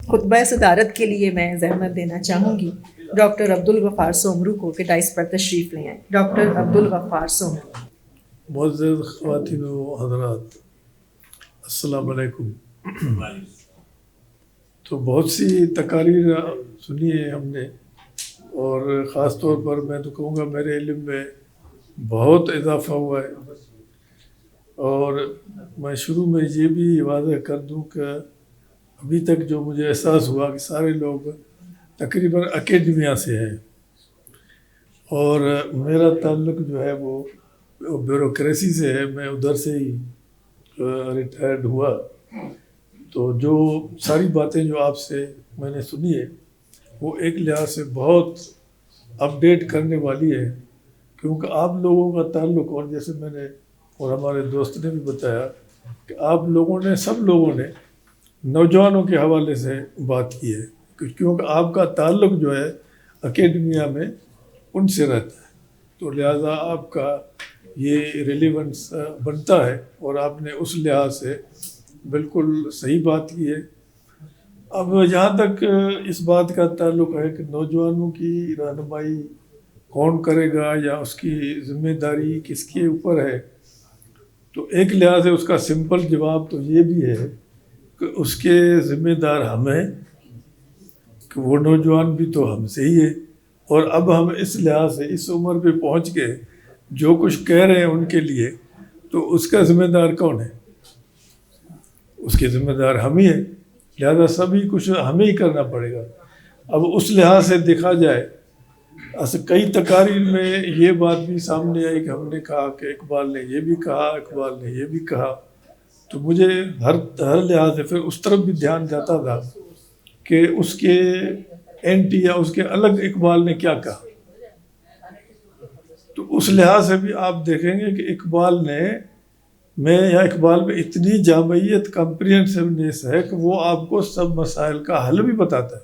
خطبہ صدارت کے لیے میں زحمت دینا چاہوں گی ڈاکٹر عبدالغفار سومرو کو کہ ڈائس پر تشریف لے آئیں. ڈاکٹر عبدالغفار سومرو. معزز خواتین و حضرات، السلام علیکم. تو بہت سی تقاریر سنی ہے ہم نے، اور خاص طور پر میں تو کہوں گا میرے علم میں بہت اضافہ ہوا ہے. اور میں شروع میں یہ بھی واضح کر دوں کہ ابھی تک جو مجھے احساس ہوا کہ سارے لوگ تقریباً اکیڈمیا سے ہیں، اور میرا تعلق جو ہے وہ بیوروکریسی سے ہے. میں ادھر سے ہی ریٹائرڈ ہوا. تو جو ساری باتیں جو آپ سے میں نے سنی ہے وہ ایک لحاظ سے بہت اپڈیٹ کرنے والی ہے، کیونکہ آپ لوگوں کا تعلق، اور جیسے میں نے اور ہمارے دوست نے بھی بتایا کہ آپ لوگوں نے، سب لوگوں نے نوجوانوں کے حوالے سے بات کی ہے، کیونکہ آپ کا تعلق جو ہے اکیڈمیا میں ان سے رہتا ہے، تو لہٰذا آپ کا یہ ریلیونس بنتا ہے، اور آپ نے اس لحاظ سے بالکل صحیح بات کی ہے. اب جہاں تک اس بات کا تعلق ہے کہ نوجوانوں کی رہنمائی کون کرے گا یا اس کی ذمہ داری کس کے اوپر ہے، تو ایک لحاظ سے اس کا سمپل جواب تو یہ بھی ہے کہ اس کے ذمہ دار ہم ہیں، کہ وہ نوجوان بھی تو ہم سے ہی ہے. اور اب ہم اس لحاظ سے اس عمر پہ پہنچ کے جو کچھ کہہ رہے ہیں ان کے لیے، تو اس کا ذمہ دار کون ہے؟ اس کے ذمہ دار ہم ہی ہیں، لہذا سبھی کچھ ہمیں ہی کرنا پڑے گا. اب اس لحاظ سے دیکھا جائے، کئی تقاریر میں یہ بات بھی سامنے آئی کہ ہم نے کہا کہ اقبال نے یہ بھی کہا، اقبال نے یہ بھی کہا. تو مجھے ہر لحاظ سے پھر اس طرف بھی دھیان جاتا تھا کہ اس کے اینٹی یا اس کے الگ اقبال نے کیا کہا. تو اس لحاظ سے بھی آپ دیکھیں گے کہ اقبال میں اتنی جامعیت، کمپریہنسونیس ہے کہ وہ آپ کو سب مسائل کا حل بھی بتاتا ہے.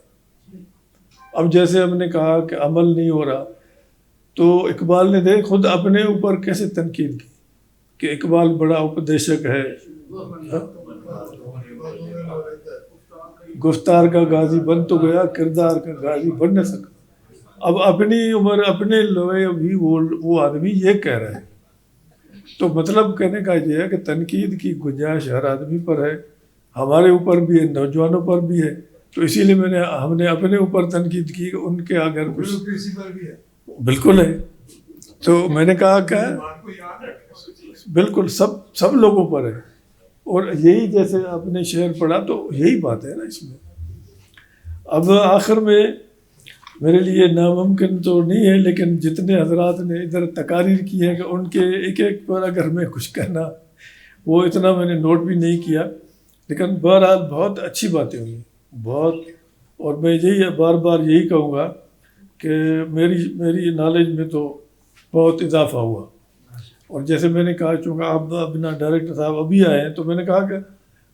اب جیسے ہم نے کہا کہ عمل نہیں ہو رہا، تو اقبال نے خود اپنے اوپر کیسے تنقید کی کہ اقبال بڑا اپدیشک ہے، گفتار کا غازی بن تو گیا، کردار کا غازی بن نہ سکا. اب اپنی عمر، اپنے لوہے بھی وہ آدمی یہ کہہ رہا ہے. تو مطلب کہنے کا یہ ہے کہ تنقید کی گنجائش ہر آدمی پر ہے، ہمارے اوپر بھی ہے، نوجوانوں پر بھی ہے. تو اسی لیے ہم نے اپنے اوپر تنقید کی کہ ان کے اگر کچھ بالکل ہے. تو میں نے کہا کہ بالکل سب لوگوں پر ہے. اور یہی جیسے آپ نے شعر پڑھا تو یہی بات ہے نا اس میں. اب آخر میں میرے لیے ناممکن تو نہیں ہے، لیکن جتنے حضرات نے ادھر تقاریر کی ہیں کہ ان کے ایک ایک پر اگر میں کچھ کہنا، وہ اتنا میں نے نوٹ بھی نہیں کیا. لیکن بہرحال بہت اچھی باتیں ہوئی بہت. اور میں بار بار یہی کہوں گا کہ میری نالج میں تو بہت اضافہ ہوا. اور جیسے میں نے کہا، چونکہ آپ اپنا ڈائریکٹر صاحب ابھی آئے ہیں، تو میں نے کہا کہ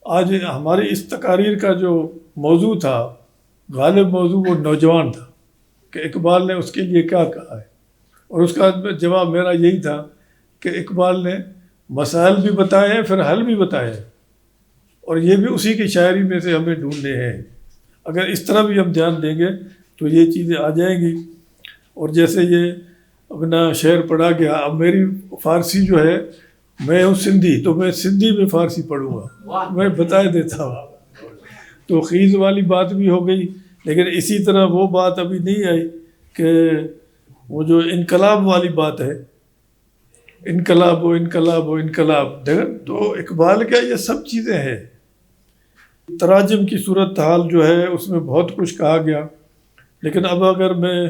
آج ہماری اس تقاریر کا جو موضوع تھا، غالب موضوع، وہ نوجوان تھا کہ اقبال نے اس کے لیے کیا کہا ہے. اور اس کا جواب میرا یہی تھا کہ اقبال نے مسائل بھی بتائے ہیں، پھر حل بھی بتائے ہیں، اور یہ بھی اسی کی شاعری میں سے ہمیں ڈھونڈنے ہیں. اگر اس طرح بھی ہم دھیان دیں گے تو یہ چیزیں آ جائیں گی. اور جیسے یہ اپنا شعر پڑھا گیا، اب میری فارسی جو ہے، میں ہوں سندھی، تو میں سندھی میں فارسی پڑھوں گا، میں بتائے دیتا ہوں. تو خیز والی بات بھی ہو گئی، لیکن اسی طرح وہ بات ابھی نہیں آئی کہ وہ جو انقلاب والی بات ہے، انقلاب و انقلاب و انقلاب. تو اقبال کا یہ سب چیزیں ہیں. تراجم کی صورت حال جو ہے اس میں بہت کچھ کہا گیا، لیکن اب اگر میں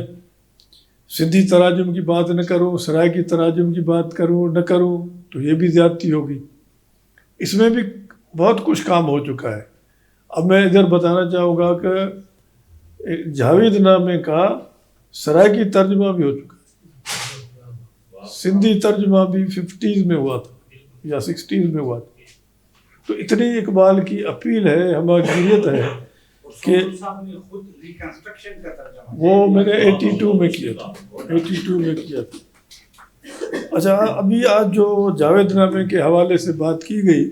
سندھی تراجم کی بات نہ کروں، سرائیکی تراجم کی بات نہ کروں تو یہ بھی زیادتی ہوگی. اس میں بھی بہت کچھ کام ہو چکا ہے. اب میں ادھر بتانا چاہوں گا کہ جاوید نامے کا سرائیکی ترجمہ بھی ہو چکا ہے، سندھی ترجمہ بھی 50s میں ہوا تھا یا 60s میں ہوا تھا. تو اتنی اقبال کی اپیل ہے، ہماگیریت ہے کہ وہ میں نے 82 میں کیا تھا. اچھا، ابھی آج جو جاوید نامے کے حوالے سے بات کی گئی،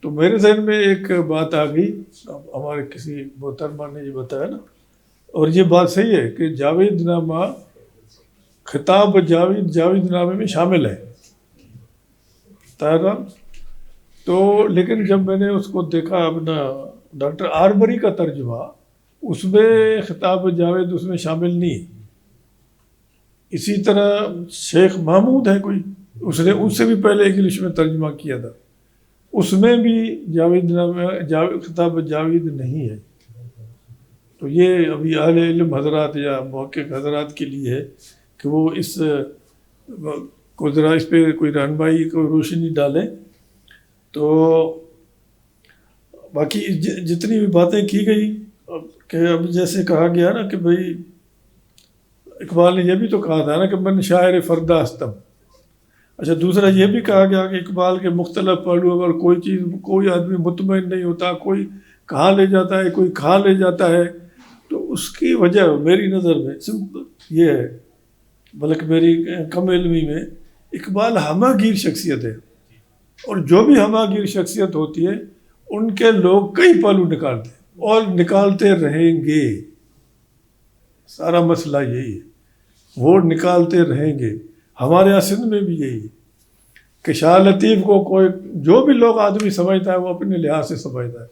تو میرے ذہن میں ایک بات آ گئی، ہمارے کسی محترمہ نے یہ بتایا نا، اور یہ بات صحیح ہے کہ جاوید نامہ خطاب جاوید نامے میں شامل ہے طاہر صاحب۔ تو لیکن جب میں نے اس کو دیکھا اپنا ڈاکٹر آربری کا ترجمہ، اس میں خطاب جاوید اس میں شامل نہیں ہے۔ اسی طرح شیخ محمود ہے کوئی، اس نے اس سے بھی پہلے انگلش میں ترجمہ کیا تھا، اس میں بھی خطاب جاوید نہیں ہے۔ تو یہ ابھی اہل علم حضرات یا محقق حضرات کے لیے ہے کہ وہ اس کو ذرا اس پہ کوئی رہنمائی کو روشنی ڈالیں۔ تو باقی جتنی بھی باتیں کی گئی کہ اب جیسے کہا گیا نا کہ بھئی اقبال نے یہ بھی تو کہا تھا نا کہ من شاعر فردہ ہستم۔ اچھا دوسرا یہ بھی کہا گیا کہ اقبال کے مختلف پہلوؤں پر کوئی آدمی مطمئن نہیں ہوتا، کوئی کہاں لے جاتا ہے، کوئی کہاں لے جاتا ہے۔ تو اس کی وجہ میری نظر میں سمپل یہ ہے، بلکہ میری کم علمی میں، اقبال ہمہ گیر شخصیت ہے، اور جو بھی ہمہ گیر شخصیت ہوتی ہے ان کے لوگ کئی پہلو نکالتے ہیں اور نکالتے رہیں گے۔ سارا مسئلہ یہی ہے، وہ نکالتے رہیں گے۔ ہمارے یہاں سندھ میں بھی یہی ہے کہ شاہ لطیف کو کوئی جو بھی لوگ آدمی سمجھتا ہے وہ اپنے لحاظ سے سمجھتا ہے،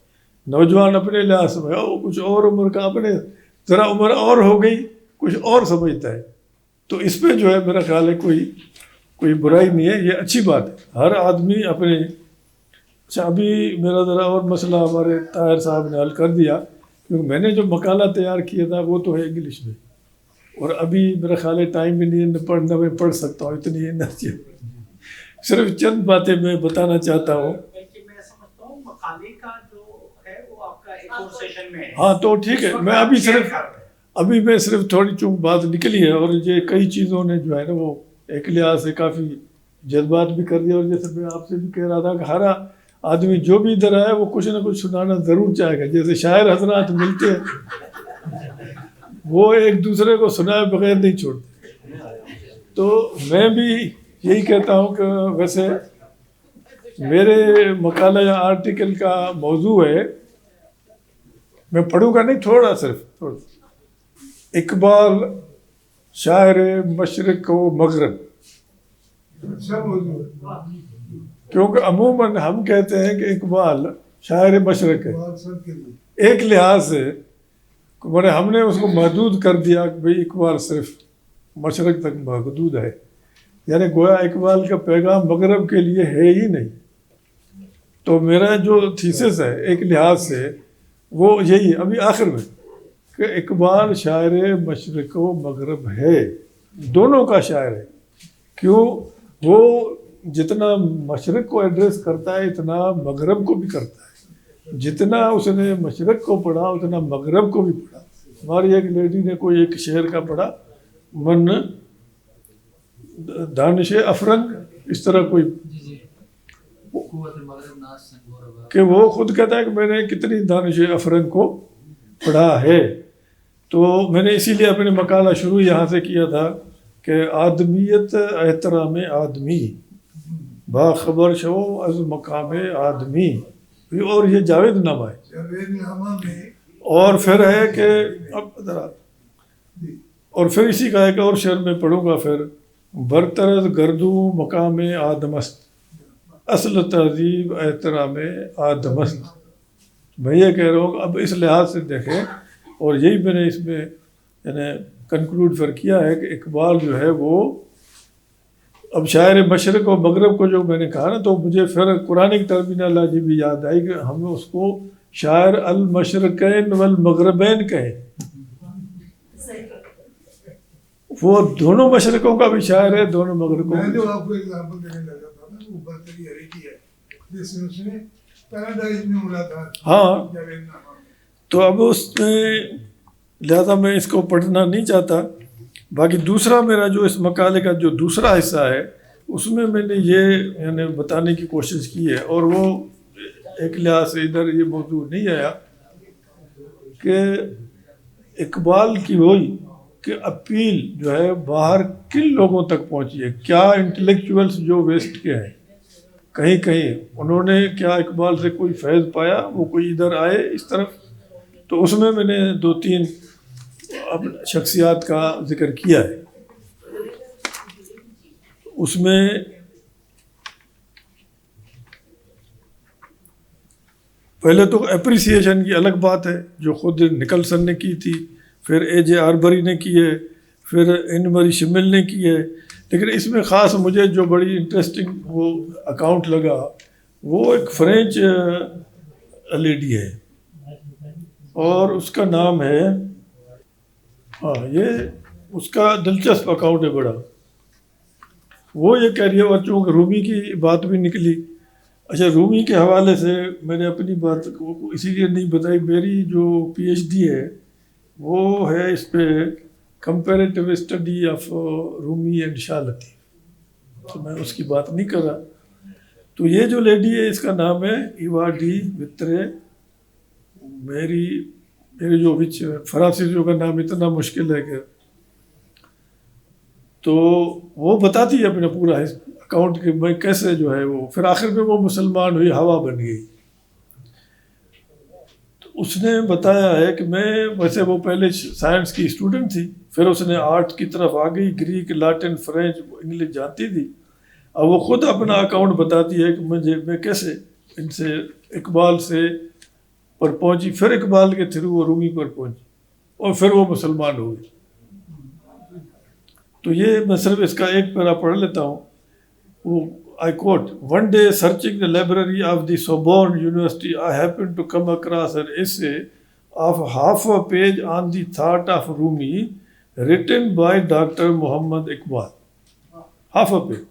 نوجوان اپنے لحاظ سے سمجھتا ہے، وہ کچھ اور عمر کا اپنے ذرا عمر اور ہو گئی کچھ اور سمجھتا ہے۔ تو اس پہ جو ہے میرا خیال ہے کوئی برائی نہیں ہے، یہ اچھی بات ہے، ہر آدمی اپنے۔ اچھا ابھی میرا ذرا اور مسئلہ ہمارے طاہر صاحب نے حل کر دیا، کیونکہ میں نے جو مقالہ تیار کیا تھا وہ تو ہے انگلش میں، اور ابھی میرا خیال ہے ٹائم بھی نہیں ہے پڑھنا، میں پڑھ سکتا ہوں اتنی انرجی۔ صرف چند باتیں میں بتانا چاہتا ہوں۔ میں سمجھتا ہوں مقالے کا جو ہے وہ آپ کا ایک اور سیشن میں ہے۔ ہاں تو ٹھیک ہے، میں صرف تھوڑی چونک بات نکلی ہے، اور یہ کئی چیزوں نے جو ہے نا وہ ایک لحاظ سے کافی جذبات بھی کر دیا، اور جیسے میں آپ سے بھی کہہ رہا تھا کہ ہر آدمی جو بھی ادھر آئے وہ کچھ نہ کچھ سنانا ضرور چاہے گا، جیسے شاعر حضرات ملتے ہیں وہ ایک دوسرے کو سنائے بغیر نہیں چھوڑتے۔ تو میں بھی یہی کہتا ہوں کہ ویسے میرے مقالہ یا آرٹیکل کا موضوع ہے، میں پڑھوں گا نہیں، تھوڑا اقبال شاعر مشرق و مغرب، کیونکہ عموماً ہم کہتے ہیں کہ اقبال شاعر مشرق ہے، ایک لحاظ سے ہم نے اس کو محدود کر دیا کہ بھئی اقبال صرف مشرق تک محدود ہے، یعنی گویا اقبال کا پیغام مغرب کے لیے ہے ہی نہیں۔ تو میرا جو تھیسس ہے ایک لحاظ سے وہ یہی ہے ابھی آخر میں، کہ اقبال شاعر مشرق و مغرب ہے، دونوں کا شاعر ہے۔ کیوں؟ وہ جتنا مشرق کو ایڈریس کرتا ہے اتنا مغرب کو بھی کرتا ہے، جتنا اس نے مشرق کو پڑھا اتنا مغرب کو بھی پڑھا۔ ہماری ایک لیڈی نے کوئی ایک شعر کا پڑھا، من دانش افرنگ، اس طرح کوئی، کہ وہ خود کہتا ہے کہ میں نے کتنی دانش افرنگ کو پڑھا ہے۔ تو میں نے اسی لیے اپنے مقالہ شروع یہاں سے کیا تھا کہ آدمیت احترام آدمی، باخبر شو از مقام آدمی، اور یہ جاوید نامہ ہے۔ اور پھر ہے کہ اب ذرا، اور پھر اسی کا ایک اور شعر میں پڑھوں گا، پھر برطرز گردو مقام آدمست، اصل تہذیب احترام آدمست۔ میں یہ کہہ رہا ہوں اب اس لحاظ سے دیکھیں، اور یہی میں نے اس میں یعنی کنکلوڈ پھر کیا ہے کہ اقبال جو ہے وہ اب شاعر مشرق و مغرب کو جو میں نے کہا نا، تو مجھے پھر قرآن کی ٹرمینالوجی بھی یاد آئی کہ ہم اس کو شاعر المشرقین والمغربین کہیں، وہ دونوں مشرقوں کا بھی شاعر ہے، دونوں مغربوں کا۔ میں جو آپ کو ایگزامپل دینے لگا تھا نا، وہ برتری ہریکی ہے جس میں اس نے پیراڈائز میں ملا تھا۔ ہاں تو اب اس میں لہذا میں اس کو پڑھنا نہیں چاہتا۔ باقی دوسرا میرا جو اس مقالے کا جو دوسرا حصہ ہے اس میں نے یہ یعنی بتانے کی کوشش کی ہے، اور وہ ایک لحاظ سے ادھر یہ موضوع نہیں آیا کہ اقبال کی وہی کہ اپیل جو ہے باہر کن لوگوں تک پہنچی ہے، کیا انٹلیکچوئلس جو ویسٹ کے ہیں کہیں کہیں انہوں نے کیا اقبال سے کوئی فیض پایا، وہ کوئی ادھر آئے اس طرف، تو اس میں نے 2-3 شخصیات کا ذکر کیا ہے. اس میں پہلے تو اپریسیشن کی الگ بات ہے جو خود نکلسن نے کی تھی، پھر اے جے آربری نے کی ہے، پھر این مری شمل نے کی ہے. لیکن اس میں خاص مجھے جو بڑی انٹرسٹنگ وہ اکاؤنٹ لگا، وہ ایک فرینچ لیڈی ہے اور اس کا نام ہے، یہ اس کا دلچسپ اکاؤنٹ ہے بڑا. وہ یہ کہہ رہی ہے، اور چونکہ رومی کی بات بھی نکلی. اچھا، رومی کے حوالے سے میں نے اپنی بات اسی لیے نہیں بتائی، میری جو پی ایچ ڈی ہے وہ ہے اس پہ comparative study of Rumi and Shah Latif, تو میں اس کی بات نہیں کر رہا. تو یہ جو لیڈی ہے اس کا نام ہے ایوا ڈی وترے. میری جو فرانسیسیوں کا نام اتنا مشکل ہے کہ، تو وہ بتاتی ہے اپنا پورا اکاؤنٹ کہ میں کیسے جو ہے وہ، پھر آخر میں وہ مسلمان ہوئی، ہوا بن گئی. تو اس نے بتایا ہے کہ میں ویسے وہ پہلے سائنس کی اسٹوڈنٹ تھی، پھر اس نے آرٹ کی طرف آ گئی، گریک، لاٹن، فرینچ، انگلش جانتی تھی. اب وہ خود اپنا اکاؤنٹ بتاتی ہے کہ میں کیسے ان سے اقبال سے پر پہنچی، پھر اقبال کے تھرو وہ رومی پر پہنچی اور پھر وہ مسلمان ہو گئی. تو یہ میں صرف اس کا ایک پیرا پڑھ لیتا ہوں. وہ I quote, "One day searching the library of the Sorbonne University, I happened to come across an essay of half a page on the thought of Rumi written by Dr. Muhammad Iqbal." Half a page.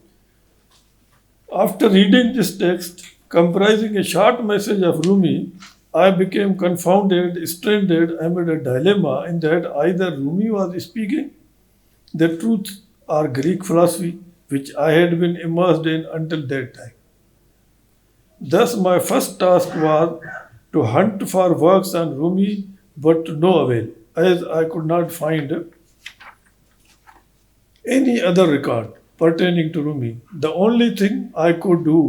After reading this text, comprising a short message of Rumi, I became confounded, stranded amid a dilemma in that either Rumi was speaking the truth or Greek philosophy, which I had been immersed in until that time. Thus my first task was to hunt for works on Rumi, but to no avail, as I could not find any other record pertaining to Rumi. The only thing I could do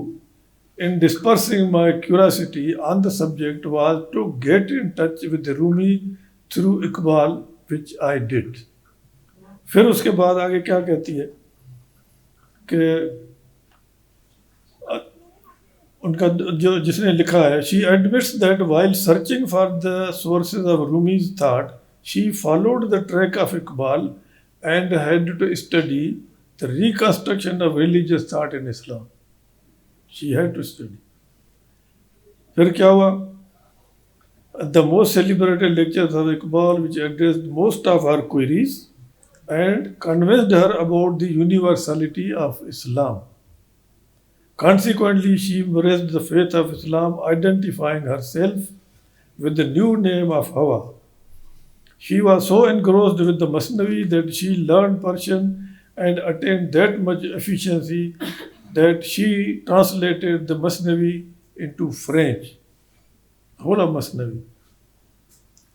in dispersing my curiosity on the subject was to get in touch with the Rumi through Iqbal, which I did. پھر اس کے بعد آگے کیا کہتی ہے کہ ان کا جو جس نے لکھا ہے، she admits that while searching for the sources of Rumi's thought, she followed the track of Iqbal and had to study the reconstruction of religious thought in Islam. She had to study. پھر کیا ہوا؟ The most celebrated lectures of Iqbal, which addressed most of her queries and convinced her about the universality of Islam. Consequently, she embraced the faith of Islam, identifying herself with the new name of Hawa. She was so engrossed with the Masnavi that she learned Persian and attained that much efficiency that she translated the Masnavi into French, whole of Masnavi,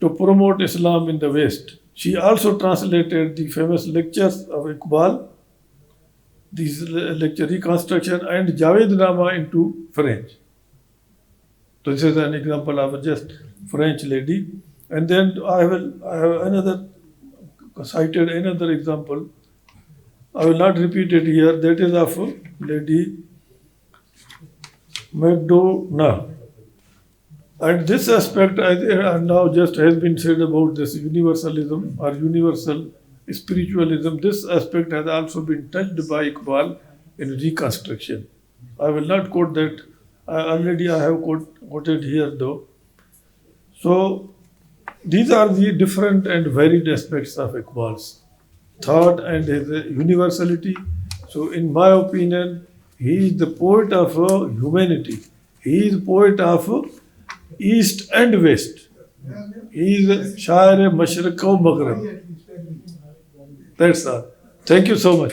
to promote Islam in the West. She also translated the famous lectures of Iqbal, these lecture reconstruction, and Javed Nama into French. So this is an example of a just French lady. And then I have cited another example. I will not repeat it here. That is of Lady MacDonagh. And this aspect, now just has been said about this universalism or universal spiritualism, this aspect has also been touched by Iqbal in reconstruction. I will not quote that. Already I have quoted here though. So these are the different and varied aspects of Iqbal's thought and his universality. So in my opinion, he is the poet of humanity. He is the poet of East and West. He is Shair Mashriq wa Maghrib. That's all. Thank you so much.